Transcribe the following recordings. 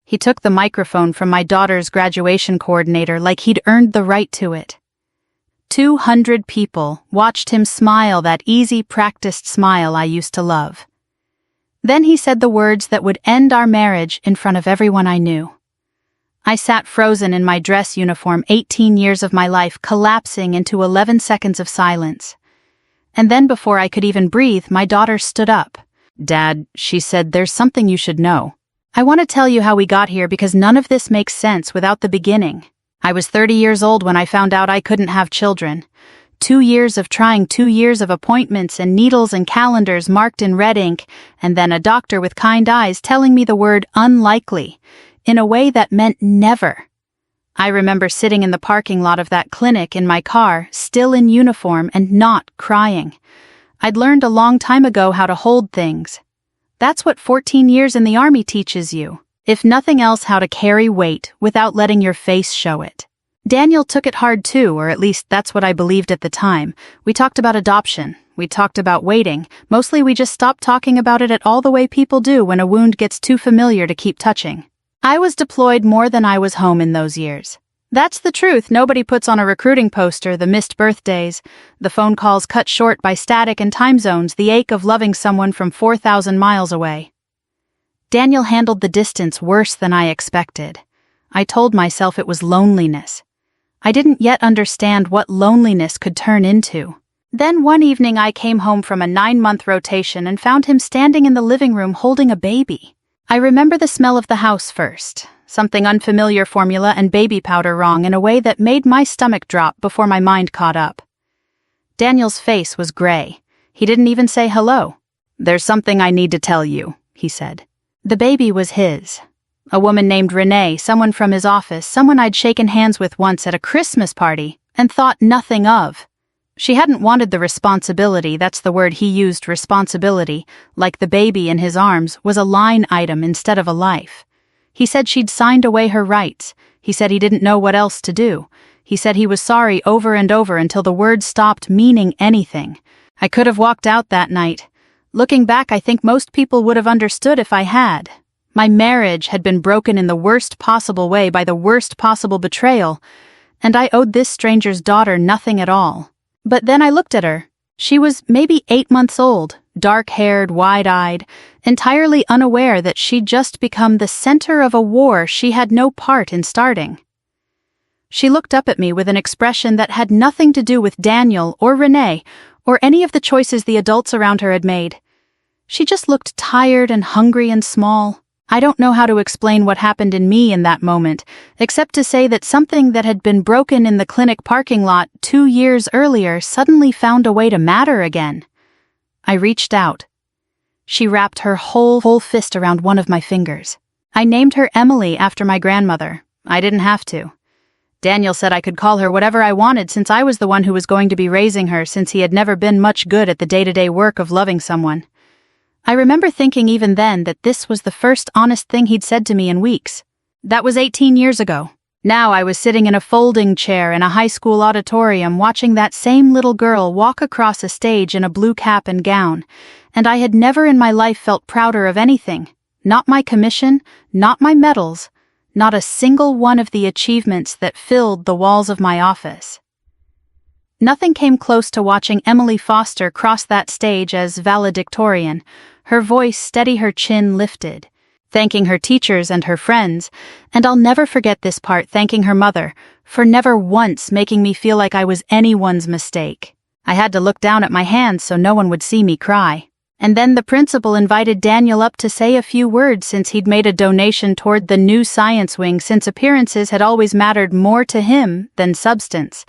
He took the microphone from my daughter's graduation coordinator like he'd earned the right to it. 200 people watched him smile that easy, practiced smile I used to love. Then he said the words that would end our marriage in front of everyone I knew. I sat frozen in my dress uniform, 18 years of my life collapsing into 11 seconds of silence. And then before I could even breathe, my daughter stood up. "Dad," she said, "there's something you should know. I want to tell you how we got here because none of this makes sense without the beginning. I was 30 years old when I found out I couldn't have children. 2 years of trying, 2 years of appointments and needles and calendars marked in red ink, and then a doctor with kind eyes telling me the word unlikely, in a way that meant never. I remember sitting in the parking lot of that clinic in my car, still in uniform and not crying. I'd learned a long time ago how to hold things. That's what 14 years in the army teaches you. If nothing else, how to carry weight without letting your face show it. Daniel took it hard too, or at least that's what I believed at the time. We talked about adoption. We talked about waiting. Mostly we just stopped talking about it at all the way people do when a wound gets too familiar to keep touching. I was deployed more than I was home in those years. That's the truth. Nobody puts on a recruiting poster the missed birthdays, the phone calls cut short by static and time zones, the ache of loving someone from 4,000 miles away. Daniel handled the distance worse than I expected. I told myself it was loneliness. I didn't yet understand what loneliness could turn into. Then one evening I came home from a 9-month rotation and found him standing in the living room holding a baby. I remember the smell of the house first, something unfamiliar, formula and baby powder wrong in a way that made my stomach drop before my mind caught up. Daniel's face was gray. He didn't even say hello. "There's something I need to tell you," he said. The baby was his. A woman named Renee, someone from his office, someone I'd shaken hands with once at a Christmas party and thought nothing of. She hadn't wanted the responsibility, that's the word he used, responsibility, like the baby in his arms was a line item instead of a life. He said she'd signed away her rights. He said he didn't know what else to do. He said he was sorry over and over until the words stopped meaning anything. I could have walked out that night. Looking back, I think most people would have understood if I had. My marriage had been broken in the worst possible way by the worst possible betrayal, and I owed this stranger's daughter nothing at all. But then I looked at her. She was maybe 8 months old, dark-haired, wide-eyed, entirely unaware that she'd just become the center of a war she had no part in starting. She looked up at me with an expression that had nothing to do with Daniel or Renee or any of the choices the adults around her had made. She just looked tired and hungry and small. I don't know how to explain what happened in me in that moment, except to say that something that had been broken in the clinic parking lot 2 years earlier suddenly found a way to matter again. I reached out. She wrapped her whole fist around one of my fingers. I named her Emily after my grandmother. I didn't have to. Daniel said I could call her whatever I wanted since I was the one who was going to be raising her, since he had never been much good at the day-to-day work of loving someone. I remember thinking even then that this was the first honest thing he'd said to me in weeks. That was 18 years ago. Now I was sitting in a folding chair in a high school auditorium watching that same little girl walk across a stage in a blue cap and gown, and I had never in my life felt prouder of anything. Not my commission, not my medals, not a single one of the achievements that filled the walls of my office. Nothing came close to watching Emily Foster cross that stage as valedictorian, her voice steady, her chin lifted, thanking her teachers and her friends, and I'll never forget this part, thanking her mother for never once making me feel like I was anyone's mistake. I had to look down at my hands so no one would see me cry. And then the principal invited Daniel up to say a few words since he'd made a donation toward the new science wing, since appearances had always mattered more to him than substance.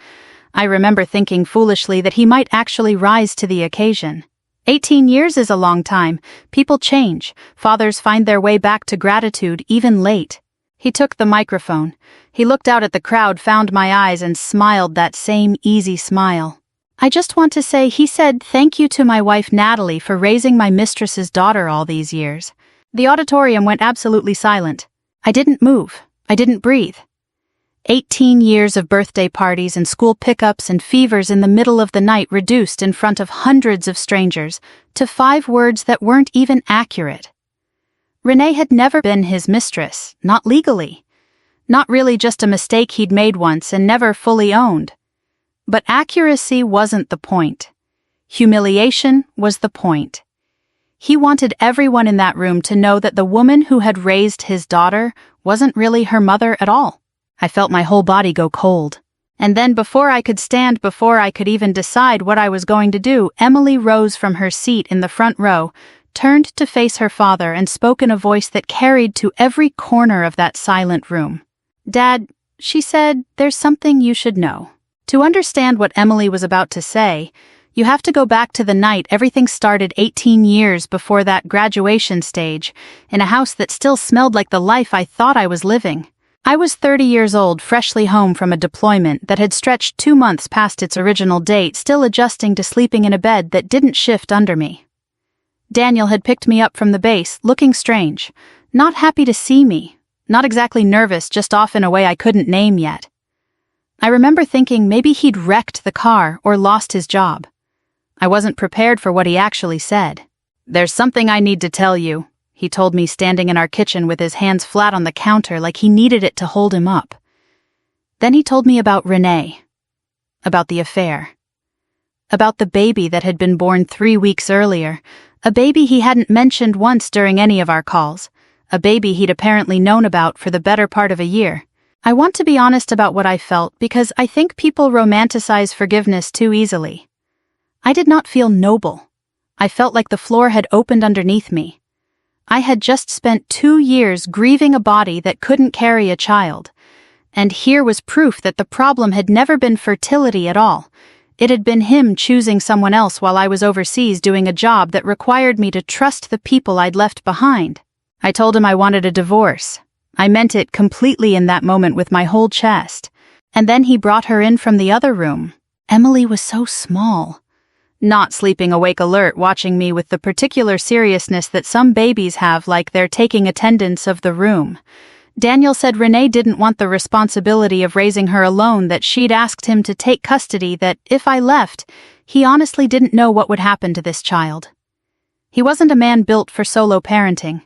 I remember thinking foolishly that he might actually rise to the occasion. 18 years is a long time. People change. Fathers find their way back to gratitude, even late. He took the microphone. He looked out at the crowd, found my eyes, and smiled that same easy smile. "I just want to say," he said, "thank you to my wife Natalie for raising my mistress's daughter all these years." The auditorium went absolutely silent. I didn't move. I didn't breathe. 18 years of birthday parties and school pickups and fevers in the middle of the night reduced in front of hundreds of strangers to 5 words that weren't even accurate. Renee had never been his mistress, not legally. Not really, just a mistake he'd made once and never fully owned. But accuracy wasn't the point. Humiliation was the point. He wanted everyone in that room to know that the woman who had raised his daughter wasn't really her mother at all. I felt my whole body go cold. And then before I could even decide what I was going to do, Emily rose from her seat in the front row, turned to face her father, and spoke in a voice that carried to every corner of that silent room. "Dad," she said, "there's something you should know." To understand what Emily was about to say, you have to go back to the night everything started 18 years before that graduation stage, in a house that still smelled like the life I thought I was living. I was 30 years old, freshly home from a deployment that had stretched 2 months past its original date, still adjusting to sleeping in a bed that didn't shift under me. Daniel had picked me up from the base, looking strange, not happy to see me, not exactly nervous, just off in a way I couldn't name yet. I remember thinking maybe he'd wrecked the car or lost his job. I wasn't prepared for what he actually said. "There's something I need to tell you," he told me, standing in our kitchen with his hands flat on the counter like he needed it to hold him up. Then he told me about Renee, about the affair, about the baby that had been born 3 weeks earlier, a baby he hadn't mentioned once during any of our calls, a baby he'd apparently known about for the better part of a year. I want to be honest about what I felt because I think people romanticize forgiveness too easily. I did not feel noble. I felt like the floor had opened underneath me. I had just spent 2 years grieving a body that couldn't carry a child. And here was proof that the problem had never been fertility at all. It had been him choosing someone else while I was overseas doing a job that required me to trust the people I'd left behind. I told him I wanted a divorce. I meant it completely in that moment with my whole chest. And then he brought her in from the other room. Emily was so small. Not sleeping awake alert, watching me with the particular seriousness that some babies have, like they're taking attendance of the room. Daniel said Renee didn't want the responsibility of raising her alone, that she'd asked him to take custody, that if I left, he honestly didn't know what would happen to this child. He wasn't a man built for solo parenting.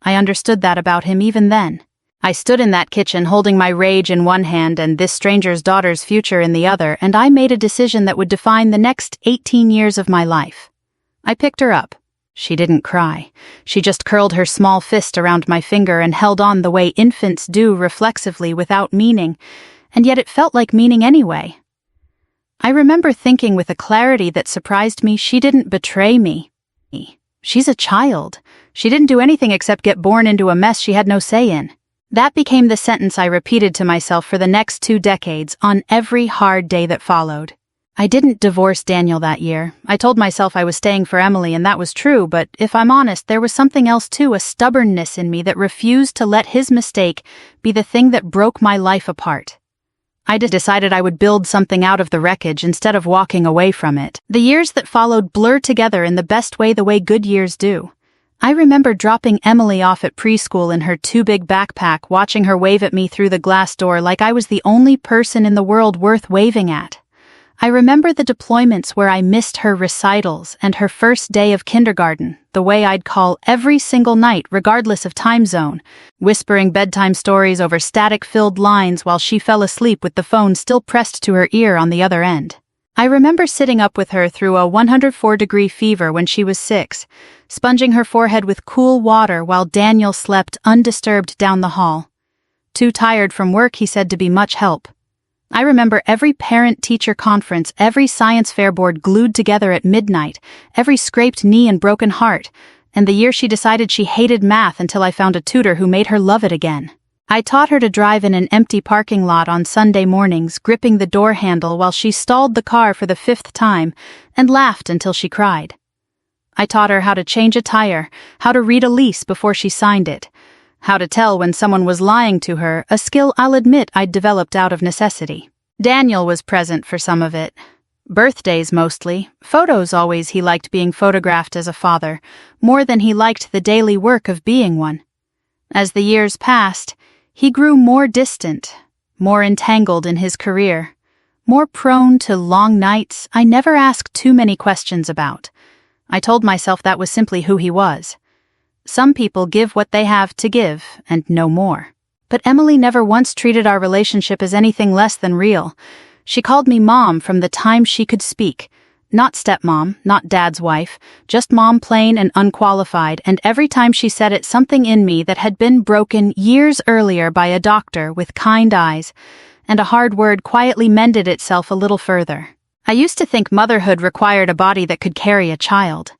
I understood that about him even then. I stood in that kitchen holding my rage in one hand and this stranger's daughter's future in the other, and I made a decision that would define the next 18 years of my life. I picked her up. She didn't cry. She just curled her small fist around my finger and held on the way infants do, reflexively, without meaning, and yet it felt like meaning anyway. I remember thinking with a clarity that surprised me, she didn't betray me. She's a child. She didn't do anything except get born into a mess she had no say in. That became the sentence I repeated to myself for the next 2 decades, on every hard day that followed. I didn't divorce Daniel that year. I told myself I was staying for Emily, and that was true, but if I'm honest, there was something else too, a stubbornness in me that refused to let his mistake be the thing that broke my life apart. I decided I would build something out of the wreckage instead of walking away from it. The years that followed blur together in the best way, the way good years do. I remember dropping Emily off at preschool in her too big backpack, watching her wave at me through the glass door like I was the only person in the world worth waving at. I remember the deployments where I missed her recitals and her first day of kindergarten, the way I'd call every single night regardless of time zone, whispering bedtime stories over static-filled lines while she fell asleep with the phone still pressed to her ear on the other end. I remember sitting up with her through a 104-degree fever when she was 6, sponging her forehead with cool water while Daniel slept undisturbed down the hall. Too tired from work, he said, to be much help. I remember every parent-teacher conference, every science fair board glued together at midnight, every scraped knee and broken heart, and the year she decided she hated math until I found a tutor who made her love it again. I taught her to drive in an empty parking lot on Sunday mornings, gripping the door handle while she stalled the car for the 5th time and laughed until she cried. I taught her how to change a tire, how to read a lease before she signed it, how to tell when someone was lying to her, a skill I'll admit I'd developed out of necessity. Daniel was present for some of it. Birthdays mostly, photos always. He liked being photographed as a father, more than he liked the daily work of being one. As the years passed, he grew more distant, more entangled in his career, more prone to long nights I never asked too many questions about. I told myself that was simply who he was. Some people give what they have to give, and no more. But Emily never once treated our relationship as anything less than real. She called me Mom from the time she could speak. Not stepmom, not Dad's wife, just Mom, plain and unqualified, and every time she said it, something in me that had been broken years earlier by a doctor with kind eyes, and a hard word quietly mended itself a little further. I used to think motherhood required a body that could carry a child.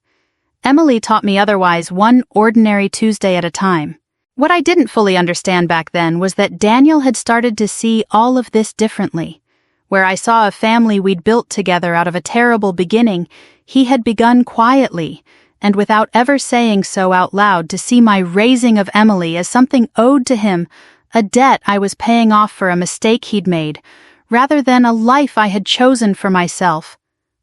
Emily taught me otherwise, one ordinary Tuesday at a time. What I didn't fully understand back then was that Daniel had started to see all of this differently. Where I saw a family we'd built together out of a terrible beginning, he had begun quietly, and without ever saying so out loud, to see my raising of Emily as something owed to him, a debt I was paying off for a mistake he'd made, rather than a life I had chosen for myself,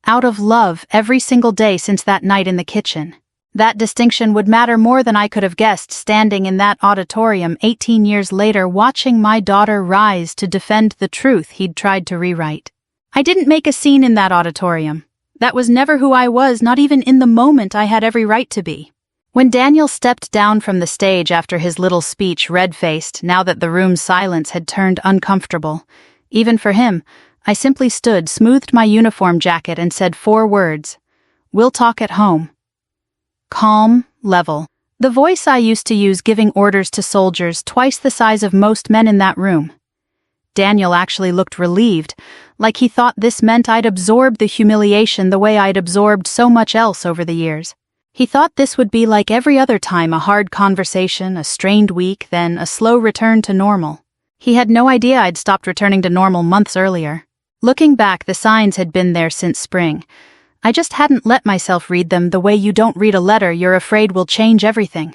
out of love every single day since that night in the kitchen. That distinction would matter more than I could have guessed standing in that auditorium 18 years later, watching my daughter rise to defend the truth he'd tried to rewrite. I didn't make a scene in that auditorium. That was never who I was, not even in the moment I had every right to be. When Daniel stepped down from the stage after his little speech, red-faced, now that the room's silence had turned uncomfortable, even for him, I simply stood, smoothed my uniform jacket, and said 4 words. "We'll talk at home." Calm, level. The voice I used to use giving orders to soldiers twice the size of most men in that room. Daniel actually looked relieved, like he thought this meant I'd absorbed the humiliation the way I'd absorbed so much else over the years. He thought this would be like every other time, a hard conversation, a strained week, then a slow return to normal. He had no idea I'd stopped returning to normal months earlier. Looking back, the signs had been there since spring. I just hadn't let myself read them the way you don't read a letter you're afraid will change everything.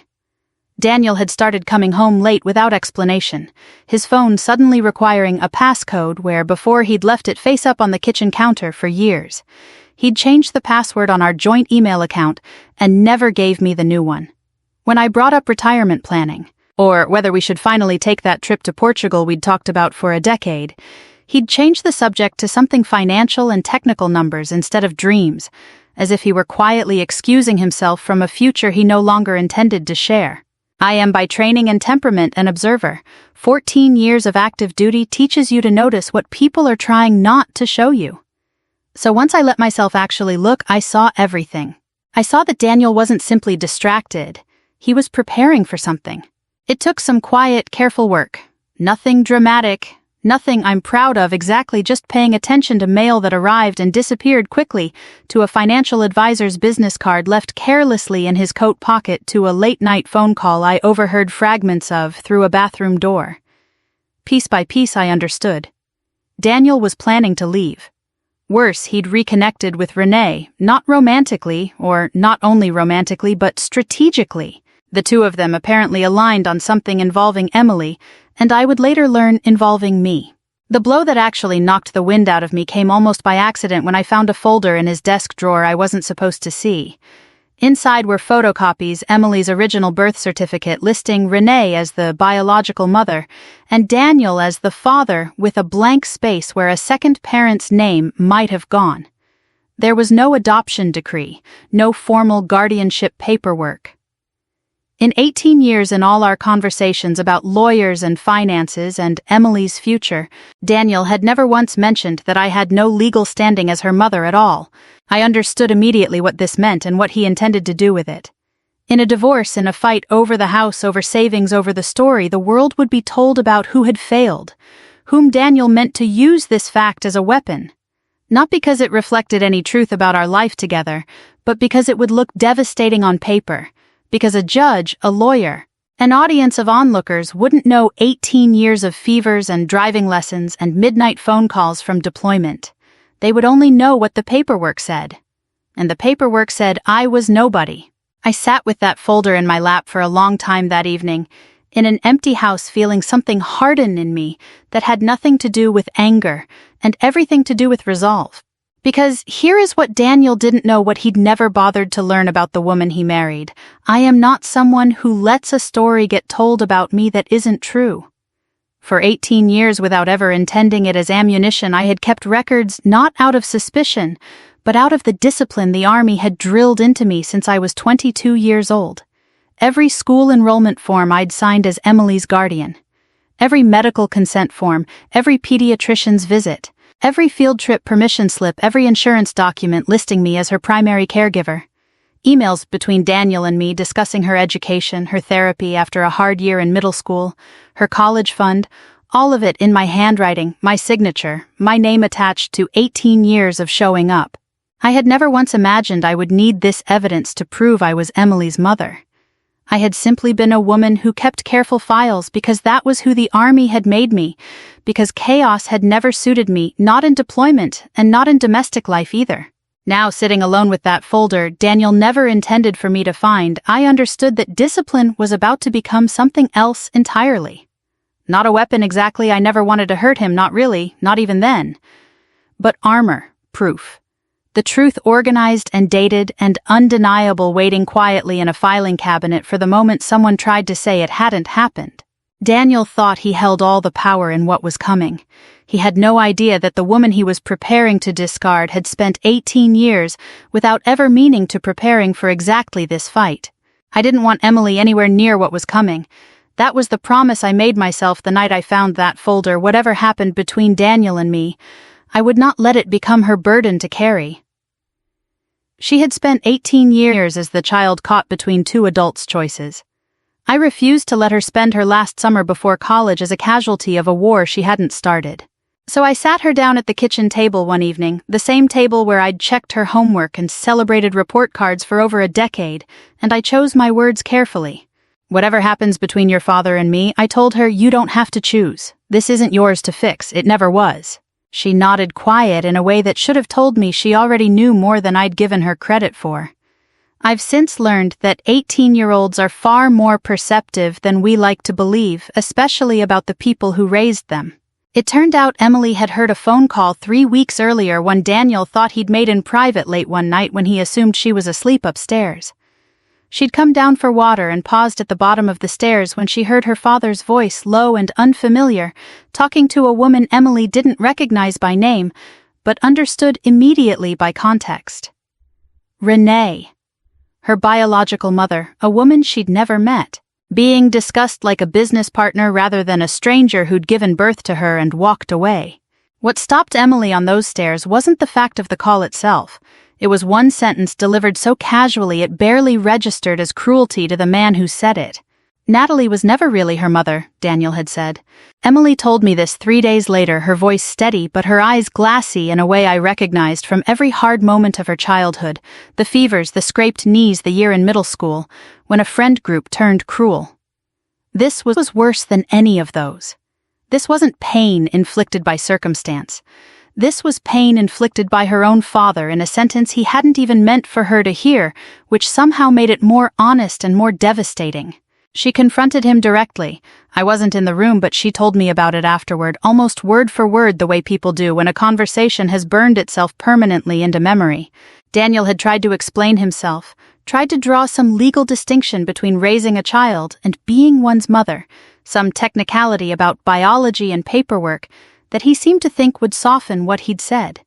Daniel had started coming home late without explanation, his phone suddenly requiring a passcode where before he'd left it face up on the kitchen counter for years. He'd changed the password on our joint email account and never gave me the new one. When I brought up retirement planning, or whether we should finally take that trip to Portugal we'd talked about for a decade, he'd changed the subject to something financial and technical numbers instead of dreams, as if he were quietly excusing himself from a future he no longer intended to share. I am by training and temperament an observer. 14 years of active duty teaches you to notice what people are trying not to show you. So once I let myself actually look, I saw everything. I saw that Daniel wasn't simply distracted. He was preparing for something. It took some quiet, careful work. Nothing dramatic. Nothing I'm proud of exactly, just paying attention to mail that arrived and disappeared quickly, to a financial advisor's business card left carelessly in his coat pocket, to a late-night phone call I overheard fragments of through a bathroom door. Piece by piece I understood. Daniel was planning to leave. Worse, he'd reconnected with Renee, not romantically, or not only romantically, but strategically. The two of them apparently aligned on something involving Emily, and I would later learn involving me. The blow that actually knocked the wind out of me came almost by accident when I found a folder in his desk drawer I wasn't supposed to see. Inside were photocopies, Emily's original birth certificate listing Renee as the biological mother, and Daniel as the father, with a blank space where a second parent's name might have gone. There was no adoption decree, no formal guardianship paperwork. In 18 years in all our conversations about lawyers and finances and Emily's future, Daniel had never once mentioned that I had no legal standing as her mother at all. I understood immediately what this meant and what he intended to do with it. In a divorce, in a fight over the house, over savings, over the story, the world would be told about who had failed, whom Daniel meant to use this fact as a weapon. Not because it reflected any truth about our life together, but because it would look devastating on paper. Because a judge, a lawyer, an audience of onlookers wouldn't know 18 years of fevers and driving lessons and midnight phone calls from deployment. They would only know what the paperwork said. And the paperwork said I was nobody. I sat with that folder in my lap for a long time that evening, in an empty house, feeling something harden in me that had nothing to do with anger and everything to do with resolve. Because here is what Daniel didn't know, what he'd never bothered to learn about the woman he married. I am not someone who lets a story get told about me that isn't true. For 18 years, without ever intending it as ammunition, I had kept records not out of suspicion, but out of the discipline the Army had drilled into me since I was 22 years old. every school enrollment form I'd signed as Emily's guardian. Every medical consent form, every pediatrician's visit, every field trip permission slip, every insurance document listing me as her primary caregiver. Emails between Daniel and me discussing her education, her therapy after a hard year in middle school, her college fund, all of it in my handwriting, my signature, my name attached to 18 years of showing up. I had never once imagined I would need this evidence to prove I was Emily's mother. I had simply been a woman who kept careful files because that was who the army had made me, because chaos had never suited me, not in deployment and not in domestic life either. Now, sitting alone with that folder Daniel never intended for me to find, I understood that discipline was about to become something else entirely. Not a weapon exactly, I never wanted to hurt him, not really, not even then. But armor, proof. The truth organized and dated and undeniable, waiting quietly in a filing cabinet for the moment someone tried to say it hadn't happened. Daniel thought he held all the power in what was coming. He had no idea that the woman he was preparing to discard had spent 18 years without ever meaning to preparing for exactly this fight. I didn't want Emily anywhere near what was coming. That was the promise I made myself the night I found that folder. Whatever happened between Daniel and me, I would not let it become her burden to carry. She had spent 18 years as the child caught between two adults' choices. I refused to let her spend her last summer before college as a casualty of a war she hadn't started. So I sat her down at the kitchen table one evening, the same table where I'd checked her homework and celebrated report cards for over a decade, and I chose my words carefully. Whatever happens between your father and me, I told her, you don't have to choose. This isn't yours to fix, it never was. She nodded quiet in a way that should have told me she already knew more than I'd given her credit for. I've since learned that 18-year-olds are far more perceptive than we like to believe, especially about the people who raised them. It turned out Emily had heard a phone call 3 weeks earlier one Daniel thought he'd made in private late one night when he assumed she was asleep upstairs. She'd come down for water and paused at the bottom of the stairs when she heard her father's voice, low and unfamiliar, talking to a woman Emily didn't recognize by name, but understood immediately by context. Renee. Her biological mother, a woman she'd never met, being discussed like a business partner rather than a stranger who'd given birth to her and walked away. What stopped Emily on those stairs wasn't the fact of the call itself. It was one sentence delivered so casually it barely registered as cruelty to the man who said it. Natalie was never really her mother, Daniel had said. Emily told me this 3 days later, her voice steady but her eyes glassy in a way I recognized from every hard moment of her childhood, the fevers, the scraped knees the year in middle school, when a friend group turned cruel. This was worse than any of those. This wasn't pain inflicted by circumstance. This was pain inflicted by her own father in a sentence he hadn't even meant for her to hear, which somehow made it more honest and more devastating. She confronted him directly. I wasn't in the room, but she told me about it afterward, almost word for word the way people do when a conversation has burned itself permanently into memory. Daniel had tried to explain himself, tried to draw some legal distinction between raising a child and being one's mother, some technicality about biology and paperwork that he seemed to think would soften what he'd said.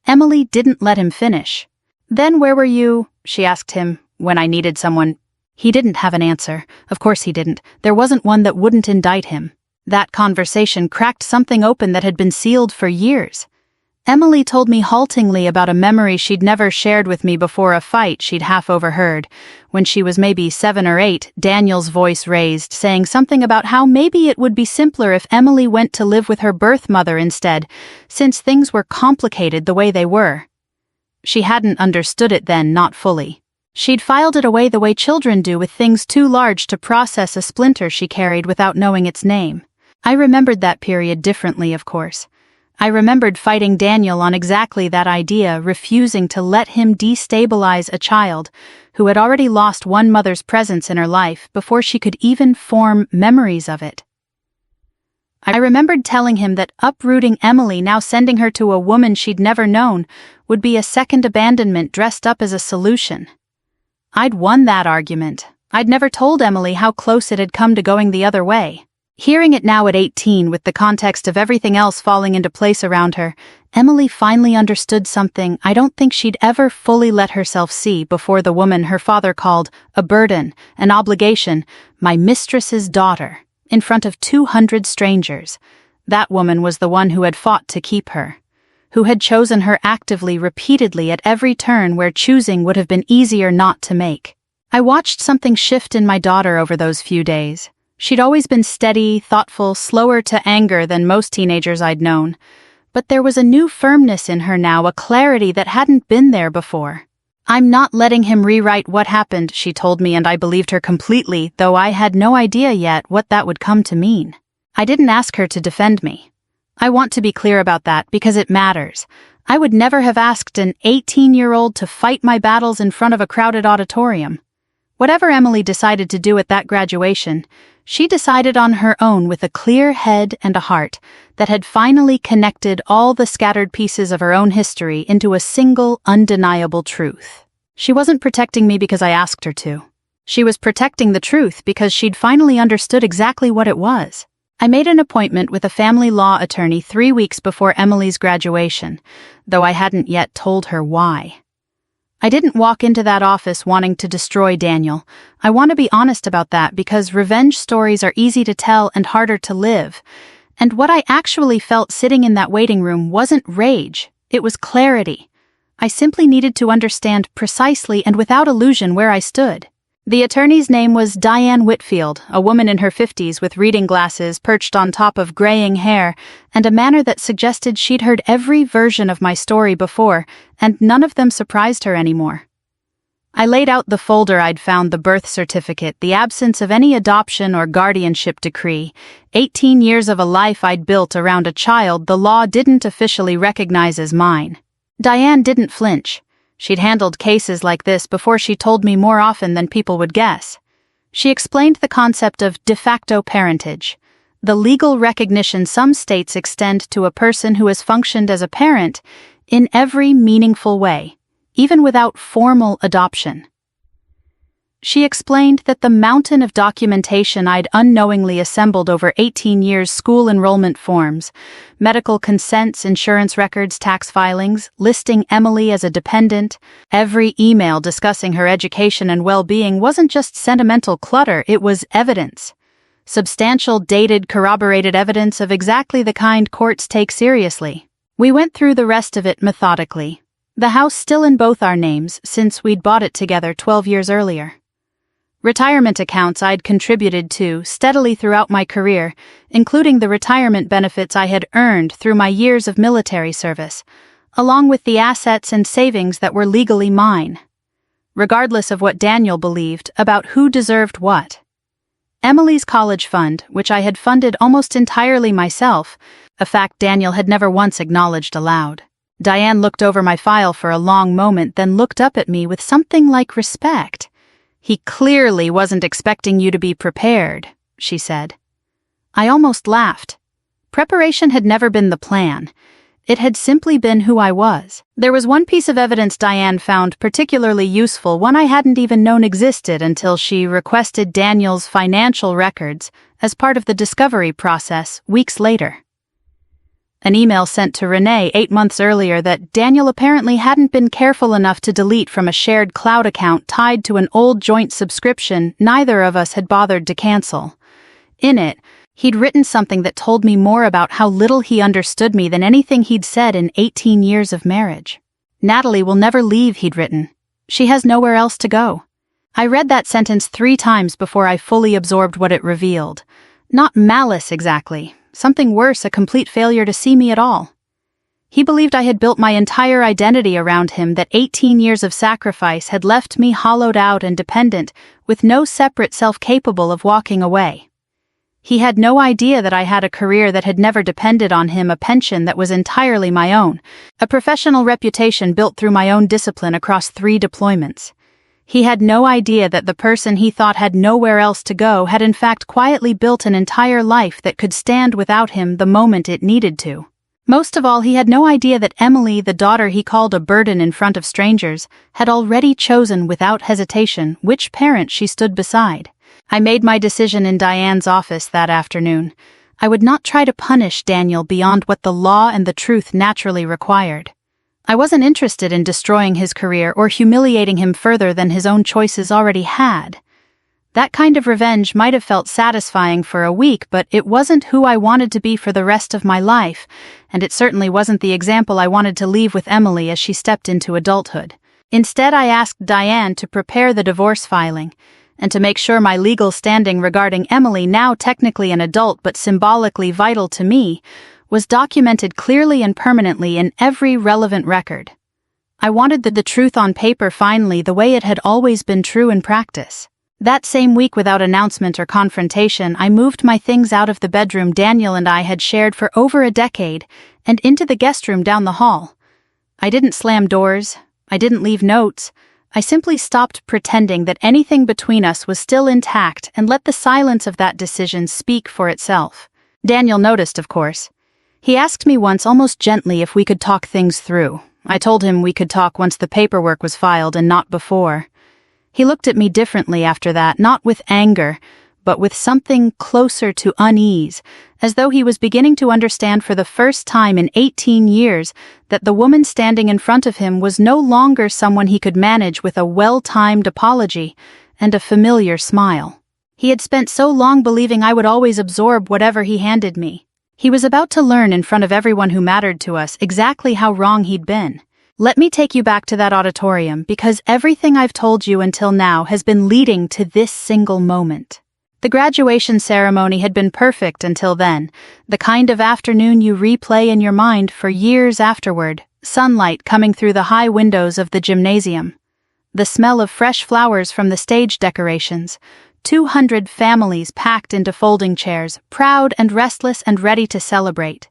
Emily didn't let him finish. Then where were you, she asked him, when I needed someone? He didn't have an answer. Of course he didn't. There wasn't one that wouldn't indict him. That conversation cracked something open that had been sealed for years. Emily told me haltingly about a memory she'd never shared with me before a fight she'd half overheard. When she was maybe 7 or 8, Daniel's voice raised, saying something about how maybe it would be simpler if Emily went to live with her birth mother instead, since things were complicated the way they were. She hadn't understood it then, not fully. She'd filed it away the way children do with things too large to process a splinter she carried without knowing its name. I remembered that period differently, of course. I remembered fighting Daniel on exactly that idea, refusing to let him destabilize a child who had already lost one mother's presence in her life before she could even form memories of it. I remembered telling him that uprooting Emily, now sending her to a woman she'd never known, would be a second abandonment dressed up as a solution. I'd won that argument. I'd never told Emily how close it had come to going the other way. Hearing it now at 18 with the context of everything else falling into place around her, Emily finally understood something I don't think she'd ever fully let herself see before the woman her father called a burden, an obligation, my mistress's daughter, in front of 200 strangers. That woman was the one who had fought to keep her, who had chosen her actively, repeatedly at every turn where choosing would have been easier not to make. I watched something shift in my daughter over those few days. She'd always been steady, thoughtful, slower to anger than most teenagers I'd known. But there was a new firmness in her now, a clarity that hadn't been there before. "I'm not letting him rewrite what happened," she told me, and I believed her completely, though I had no idea yet what that would come to mean. I didn't ask her to defend me. I want to be clear about that because it matters. I would never have asked an 18-year-old to fight my battles in front of a crowded auditorium. Whatever Emily decided to do at that graduation, she decided on her own with a clear head and a heart that had finally connected all the scattered pieces of her own history into a single, undeniable truth. She wasn't protecting me because I asked her to. She was protecting the truth because she'd finally understood exactly what it was. I made an appointment with a family law attorney 3 weeks before Emily's graduation, though I hadn't yet told her why. I didn't walk into that office wanting to destroy Daniel. I want to be honest about that because revenge stories are easy to tell and harder to live. And what I actually felt sitting in that waiting room wasn't rage, it was clarity. I simply needed to understand precisely and without illusion where I stood. The attorney's name was Diane Whitfield, a woman in her 50s with reading glasses perched on top of graying hair, and a manner that suggested she'd heard every version of my story before, and none of them surprised her anymore. I laid out the folder I'd found: the birth certificate, the absence of any adoption or guardianship decree, 18 years of a life I'd built around a child the law didn't officially recognize as mine. Diane didn't flinch. She'd handled cases like this before. She told me more often than people would guess. She explained the concept of de facto parentage, the legal recognition some states extend to a person who has functioned as a parent in every meaningful way, even without formal adoption. She explained that the mountain of documentation I'd unknowingly assembled over 18 years — school enrollment forms, medical consents, insurance records, tax filings, listing Emily as a dependent, every email discussing her education and well-being — wasn't just sentimental clutter, it was evidence. Substantial, dated, corroborated evidence of exactly the kind courts take seriously. We went through the rest of it methodically. The house still in both our names, since we'd bought it together 12 years earlier. Retirement accounts I'd contributed to steadily throughout my career, including the retirement benefits I had earned through my years of military service, along with the assets and savings that were legally mine, regardless of what Daniel believed about who deserved what. Emily's college fund, which I had funded almost entirely myself, a fact Daniel had never once acknowledged aloud. Diane looked over my file for a long moment, then looked up at me with something like respect. "He clearly wasn't expecting you to be prepared," she said. I almost laughed. Preparation had never been the plan. It had simply been who I was. There was one piece of evidence Diane found particularly useful, one I hadn't even known existed until she requested Daniel's financial records as part of the discovery process weeks later. An email sent to Renee 8 months earlier that Daniel apparently hadn't been careful enough to delete from a shared cloud account tied to an old joint subscription neither of us had bothered to cancel. In it, he'd written something that told me more about how little he understood me than anything he'd said in 18 years of marriage. "Natalie will never leave," he'd written. "She has nowhere else to go." I read that sentence 3 times before I fully absorbed what it revealed. Not malice exactly. Something worse, a complete failure to see me at all. He believed I had built my entire identity around him, that 18 years of sacrifice had left me hollowed out and dependent, with no separate self capable of walking away. He had no idea that I had a career that had never depended on him, a pension that was entirely my own, a professional reputation built through my own discipline across 3 deployments. He had no idea that the person he thought had nowhere else to go had in fact quietly built an entire life that could stand without him the moment it needed to. Most of all, he had no idea that Emily, the daughter he called a burden in front of strangers, had already chosen without hesitation which parent she stood beside. I made my decision in Diane's office that afternoon. I would not try to punish Daniel beyond what the law and the truth naturally required. I wasn't interested in destroying his career or humiliating him further than his own choices already had. That kind of revenge might have felt satisfying for a week, but it wasn't who I wanted to be for the rest of my life, and it certainly wasn't the example I wanted to leave with Emily as she stepped into adulthood. Instead, I asked Diane to prepare the divorce filing, and to make sure my legal standing regarding Emily, now technically an adult but symbolically vital to me, was documented clearly and permanently in every relevant record. I wanted the truth on paper finally, the way it had always been true in practice. That same week, without announcement or confrontation, I moved my things out of the bedroom Daniel and I had shared for over a decade and into the guest room down the hall. I didn't slam doors. I didn't leave notes. I simply stopped pretending that anything between us was still intact and let the silence of that decision speak for itself. Daniel noticed, of course. He asked me once almost gently if we could talk things through. I told him we could talk once the paperwork was filed and not before. He looked at me differently after that, not with anger, but with something closer to unease, as though he was beginning to understand for the first time in 18 years that the woman standing in front of him was no longer someone he could manage with a well-timed apology and a familiar smile. He had spent so long believing I would always absorb whatever he handed me. He was about to learn in front of everyone who mattered to us exactly how wrong he'd been. Let me take you back to that auditorium, because everything I've told you until now has been leading to this single moment. The graduation ceremony had been perfect until then, the kind of afternoon you replay in your mind for years afterward, sunlight coming through the high windows of the gymnasium, the smell of fresh flowers from the stage decorations, 200 families packed into folding chairs, proud and restless and ready to celebrate.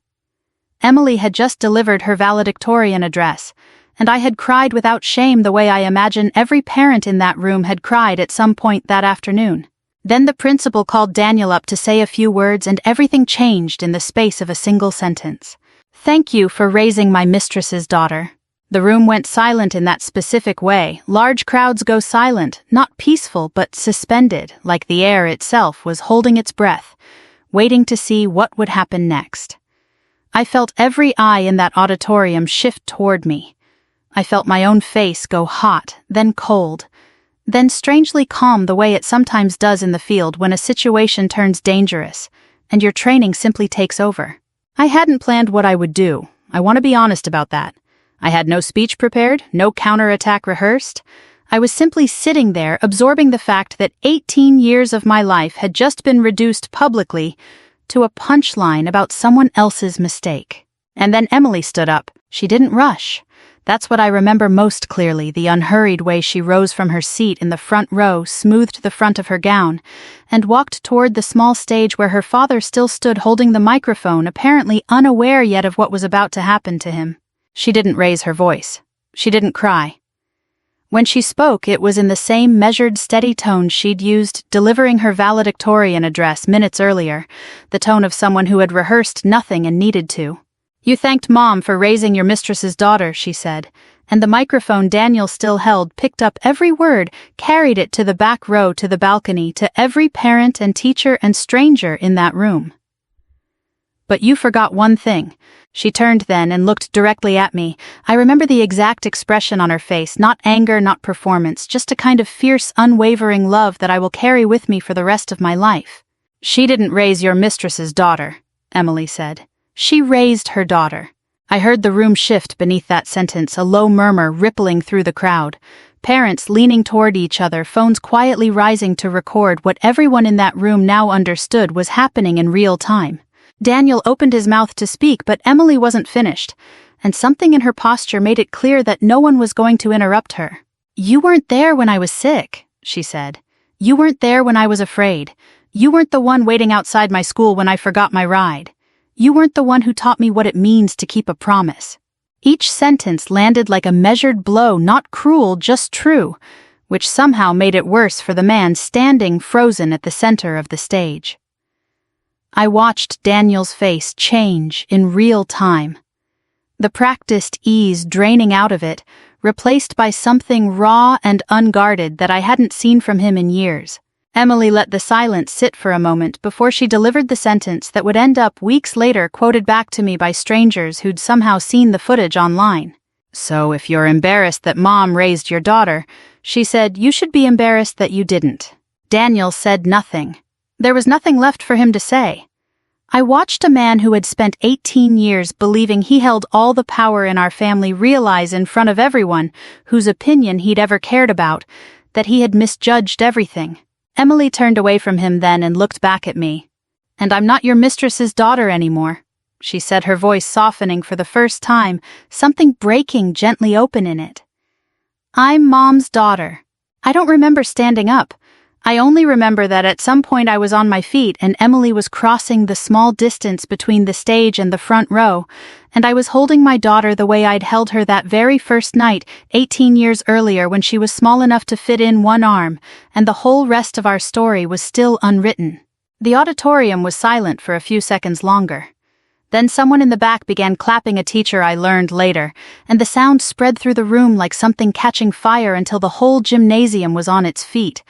Emily had just delivered her valedictorian address, and I had cried without shame the way I imagine every parent in that room had cried at some point that afternoon. Then the principal called Daniel up to say a few words, and everything changed in the space of a single sentence. "Thank you for raising my mistress's daughter." The room went silent in that specific way. Large crowds go silent, not peaceful but suspended, like the air itself was holding its breath, waiting to see what would happen next. I felt every eye in that auditorium shift toward me. I felt my own face go hot, then cold, then strangely calm, the way it sometimes does in the field when a situation turns dangerous, and your training simply takes over. I hadn't planned what I would do. I want to be honest about that. I had no speech prepared, no counterattack rehearsed. I was simply sitting there, absorbing the fact that 18 years of my life had just been reduced publicly to a punchline about someone else's mistake. And then Emily stood up. She didn't rush. That's what I remember most clearly, the unhurried way she rose from her seat in the front row, smoothed the front of her gown, and walked toward the small stage where her father still stood holding the microphone, apparently unaware yet of what was about to happen to him. She didn't raise her voice. She didn't cry. When she spoke, it was in the same measured, steady tone she'd used delivering her valedictorian address minutes earlier, the tone of someone who had rehearsed nothing and needed to. "You thanked Mom for raising your mistress's daughter," she said, and the microphone Daniel still held picked up every word, carried it to the back row, to the balcony, to every parent and teacher and stranger in that room. "But you forgot one thing." She turned then and looked directly at me. I remember the exact expression on her face, not anger, not performance, just a kind of fierce, unwavering love that I will carry with me for the rest of my life. "She didn't raise your mistress's daughter," Emily said. "She raised her daughter." I heard the room shift beneath that sentence, a low murmur rippling through the crowd. Parents leaning toward each other, phones quietly rising to record what everyone in that room now understood was happening in real time. Daniel opened his mouth to speak, but Emily wasn't finished, and something in her posture made it clear that no one was going to interrupt her. "You weren't there when I was sick," she said. "You weren't there when I was afraid. You weren't the one waiting outside my school when I forgot my ride. You weren't the one who taught me what it means to keep a promise." Each sentence landed like a measured blow, not cruel, just true, which somehow made it worse for the man standing frozen at the center of the stage. I watched Daniel's face change in real time. The practiced ease draining out of it, replaced by something raw and unguarded that I hadn't seen from him in years. Emily let the silence sit for a moment before she delivered the sentence that would end up weeks later quoted back to me by strangers who'd somehow seen the footage online. "So if you're embarrassed that Mom raised your daughter," she said, "you should be embarrassed that you didn't." Daniel said nothing. There was nothing left for him to say. I watched a man who had spent 18 years believing he held all the power in our family realize in front of everyone whose opinion he'd ever cared about that he had misjudged everything. Emily turned away from him then and looked back at me. "And I'm not your mistress's daughter anymore," she said, her voice softening for the first time, something breaking gently open in it. "I'm Mom's daughter." I don't remember standing up. I only remember that at some point I was on my feet and Emily was crossing the small distance between the stage and the front row, and I was holding my daughter the way I'd held her that very first night, 18 years earlier, when she was small enough to fit in one arm, and the whole rest of our story was still unwritten. The auditorium was silent for a few seconds longer. Then someone in the back began clapping a teacher I learned later, and the sound spread through the room like something catching fire until the whole gymnasium was on its feet,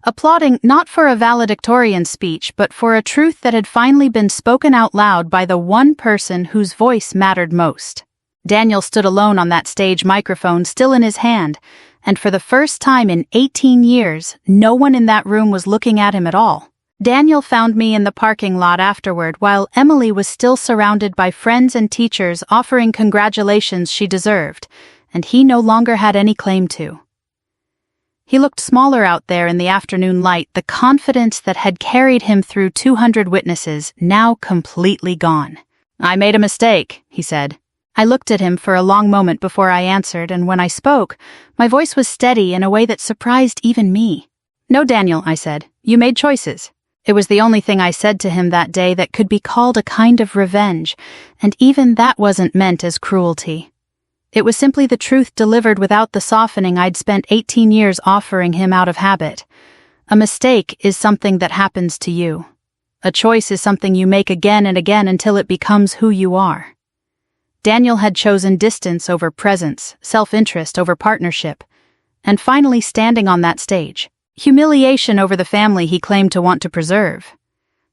applauding not for a valedictorian speech but for a truth that had finally been spoken out loud by the one person whose voice mattered most. Daniel stood alone on that stage microphone still in his hand, and for the first time in 18 years, no one in that room was looking at him at all. Daniel found me in the parking lot afterward while Emily was still surrounded by friends and teachers offering congratulations she deserved, and he no longer had any claim to. He looked smaller out there in the afternoon light, the confidence that had carried him through 200 witnesses now completely gone. "I made a mistake," he said. I looked at him for a long moment before I answered, and when I spoke, my voice was steady in a way that surprised even me. "No, Daniel," I said, "you made choices." It was the only thing I said to him that day that could be called a kind of revenge, and even that wasn't meant as cruelty. It was simply the truth delivered without the softening I'd spent 18 years offering him out of habit. A mistake is something that happens to you. A choice is something you make again and again until it becomes who you are. Daniel had chosen distance over presence, self-interest over partnership, and finally standing on that stage, humiliation over the family he claimed to want to preserve.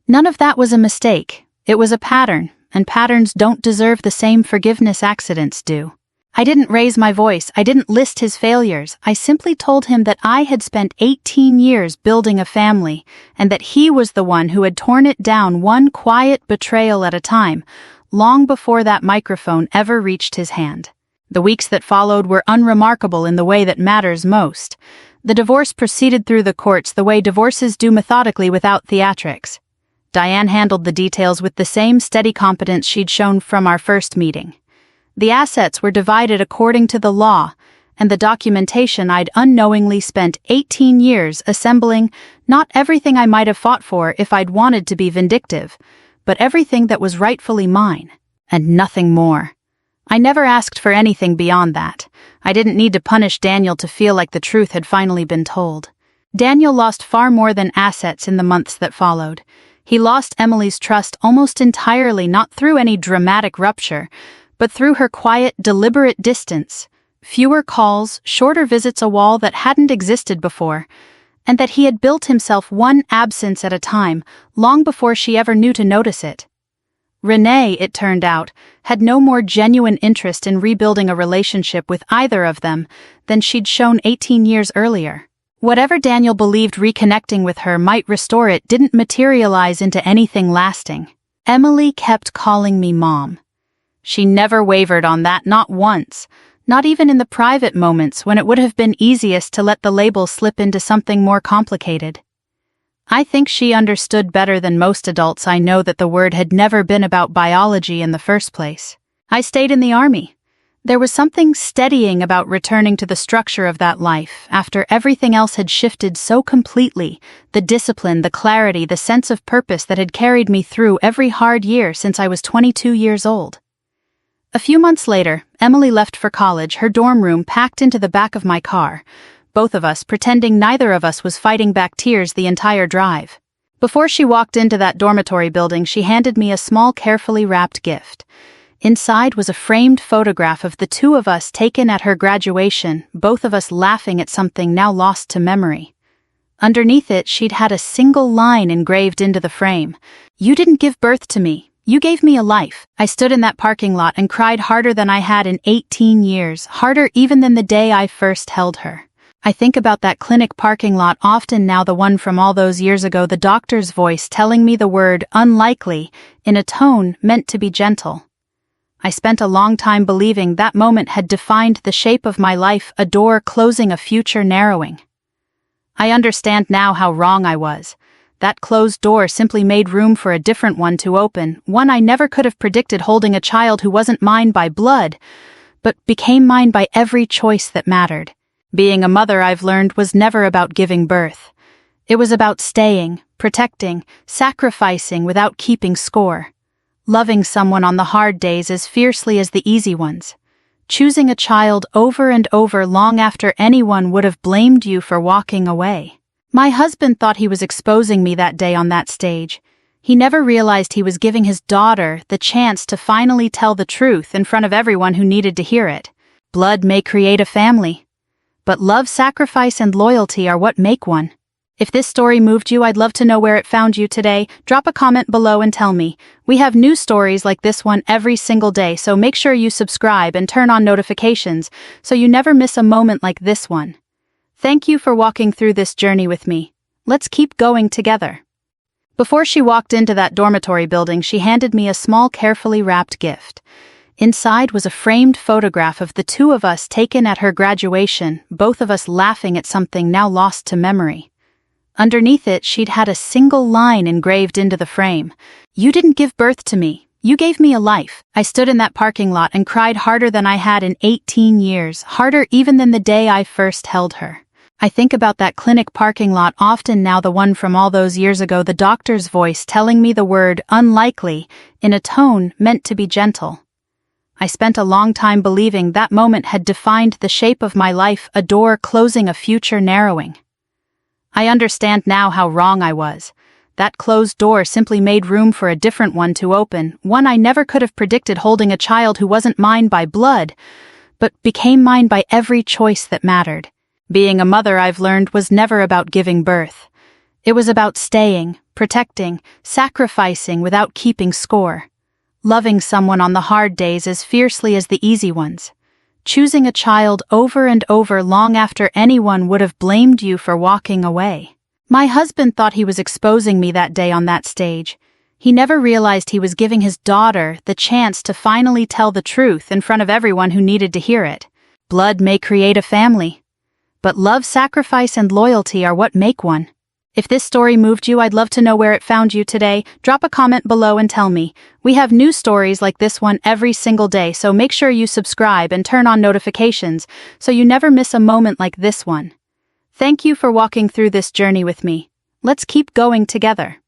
None of that was a mistake. It was a pattern, and patterns don't deserve the same forgiveness accidents do. I didn't raise my voice. I didn't list his failures. I simply told him that I had spent 18 years building a family, and that he was the one who had torn it down one quiet betrayal at a time, long before that microphone ever reached his hand. The weeks that followed were unremarkable in the way that matters most. The divorce proceeded through the courts the way divorces do, methodically without theatrics. Diane handled the details with the same steady competence she'd shown from our first meeting. The assets were divided according to the law, and the documentation I'd unknowingly spent 18 years assembling, not everything I might have fought for if I'd wanted to be vindictive, but everything that was rightfully mine, and nothing more. I never asked for anything beyond that. I didn't need to punish Daniel to feel like the truth had finally been told. Daniel lost far more than assets in the months that followed. He lost Emily's trust almost entirely, not through any dramatic rupture, but through her quiet, deliberate distance, fewer calls, shorter visits, a wall that hadn't existed before, and that he had built himself one absence at a time, long before she ever knew to notice it. Renee, it turned out, had no more genuine interest in rebuilding a relationship with either of them than she'd shown 18 years earlier. Whatever Daniel believed reconnecting with her might restore it didn't materialize into anything lasting. Emily kept calling me Mom. She never wavered on that, not once, not even in the private moments when it would have been easiest to let the label slip into something more complicated. I think she understood better than most adults I know that the word had never been about biology in the first place. I stayed in the Army. There was something steadying about returning to the structure of that life after everything else had shifted so completely, the discipline, the clarity, the sense of purpose that had carried me through every hard year since I was 22 years old. A few months later, Emily left for college, her dorm room packed into the back of my car, both of us pretending neither of us was fighting back tears the entire drive. Before she walked into that dormitory building, she handed me a small, carefully wrapped gift. Inside was a framed photograph of the two of us taken at her graduation, both of us laughing at something now lost to memory. Underneath it, she'd had a single line engraved into the frame. "You didn't give birth to me. You gave me a life." I stood in that parking lot and cried harder than I had in 18 years, harder even than the day I first held her. I think about that clinic parking lot often now, the one from all those years ago, the doctor's voice telling me the word unlikely in a tone meant to be gentle. I spent a long time believing that moment had defined the shape of my life, a door closing, a future narrowing. I understand now how wrong I was. That closed door simply made room for a different one to open, one I never could have predicted, holding a child who wasn't mine by blood, but became mine by every choice that mattered. Being a mother, I've learned, was never about giving birth. It was about staying, protecting, sacrificing without keeping score. Loving someone on the hard days as fiercely as the easy ones. Choosing a child over and over long after anyone would have blamed you for walking away. My husband thought he was exposing me that day on that stage. He never realized he was giving his daughter the chance to finally tell the truth in front of everyone who needed to hear it. Blood may create a family, but love, sacrifice, and loyalty are what make one. If this story moved you, I'd love to know where it found you today. Drop a comment below and tell me. We have new stories like this one every single day, so make sure you subscribe and turn on notifications so you never miss a moment like this one. Thank you for walking through this journey with me. Let's keep going together. Before she walked into that dormitory building, she handed me a small, carefully wrapped gift. Inside was a framed photograph of the two of us taken at her graduation, both of us laughing at something now lost to memory. Underneath it, she'd had a single line engraved into the frame. "You didn't give birth to me. You gave me a life." I stood in that parking lot and cried harder than I had in 18 years, harder even than the day I first held her. I think about that clinic parking lot often now, the one from all those years ago, the doctor's voice telling me the word unlikely in a tone meant to be gentle. I spent a long time believing that moment had defined the shape of my life, a door closing, a future narrowing. I understand now how wrong I was. That closed door simply made room for a different one to open, one I never could have predicted, holding a child who wasn't mine by blood, but became mine by every choice that mattered. Being a mother, I've learned, was never about giving birth. It was about staying, protecting, sacrificing without keeping score. Loving someone on the hard days as fiercely as the easy ones. Choosing a child over and over long after anyone would have blamed you for walking away. My husband thought he was exposing me that day on that stage. He never realized he was giving his daughter the chance to finally tell the truth in front of everyone who needed to hear it. Blood may create a family, but love, sacrifice, and loyalty are what make one. If this story moved you, I'd love to know where it found you today. Drop a comment below and tell me. We have new stories like this one every single day, so make sure you subscribe and turn on notifications so you never miss a moment like this one. Thank you for walking through this journey with me. Let's keep going together.